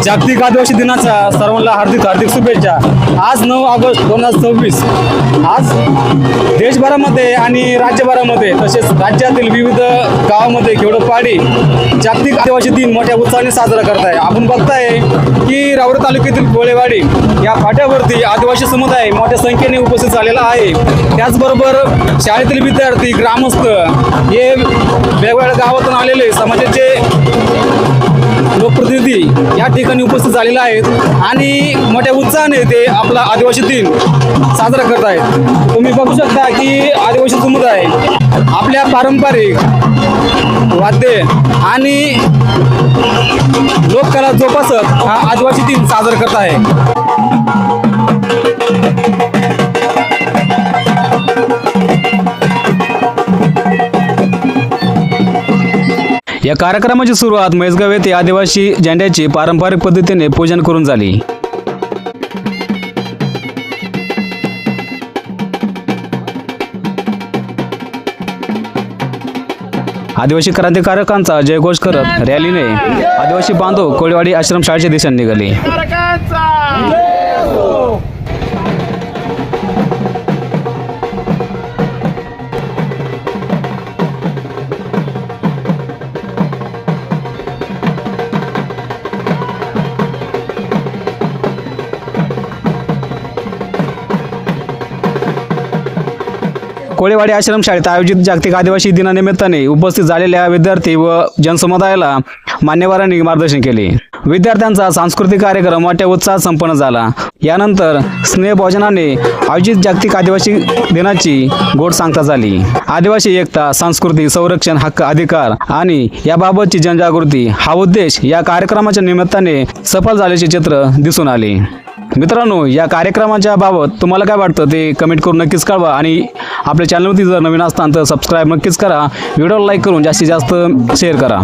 जागतिक आदिवासी दिनाच्या सर्वांना हार्दिक हार्दिक शुभेच्छा। आज 9 ऑगस्ट 2026 आज देशभरामध्ये आणि राज्यभरामध्ये तसेच राज्यातील विविध गावामध्ये खेडोपाडी जागतिक आदिवासी दिन मोठ्या उत्साहाने साजरा करत आहे। आपण बघताय की राऊर तालुक्यातील कोळेवाडी या फाट्यावरती आदिवासी समुदाय मोठ्या संख्येने उपस्थित झालेला आहे। त्याचबरोबर शाळेतील विद्यार्थी ग्रामस्थ हे वेगवेगळ्या गावातून आलेले समाजाचे लोकप्रतिनिधी या ठिकाणी उपस्थित झालेले आहेत आणि मोठ्या उत्साहाने ते आपला आदिवासी दिन साजरा करत आहेत। तुम्ही बघू शकता की आदिवासी समुदाय आपल्या पारंपरिक वाद्य आणि लोककला जोपासत हा आदिवासी दिन साजरा करत आहे। या कार्यक्रमाची सुरुवात म्हैसगाव येथे आदिवासी झेंड्याचे पारंपरिक पद्धतीने पूजन करून झाली। आदिवासी क्रांतिकारकांचा जयघोष करत रॅलीने आदिवासी बांधव कोळेवाडी आश्रमशाळेच्या दिशेने निघाले। कोळेवाडी आश्रमशाळेत आयोजित जागतिक आदिवासी दिनानिमित्ताने उपस्थित झालेल्या विद्यार्थी व जनसमुदायाला मान्यवरांनी मार्गदर्शन केले। विद्यार्थ्यांचा सांस्कृतिक कार्यक्रम मोठ्या उत्साहात संपन्न झाला। यानंतर स्नेहभोजनाने आयोजित जागतिक आदिवासी दिनाची गोड सांगता झाली। आदिवासी एकता, संस्कृती, संरक्षण, हक्क, अधिकार आणि याबाबतची जनजागृती हा उद्देश या कार्यक्रमाच्या निमित्ताने सफल झाल्याचे चित्र दिसून आले। मित्रांनो, या कार्यक्रमाच्या बाबत तुम्हाला काय वाटतं ते कमेंट करून नक्कीच कळवा आणि आपल्या चॅनलवरती जर नवीन असताल तर सबस्क्राईब नक्कीच करा। व्हिडिओला लाईक करून जास्तीत जास्त शेअर करा।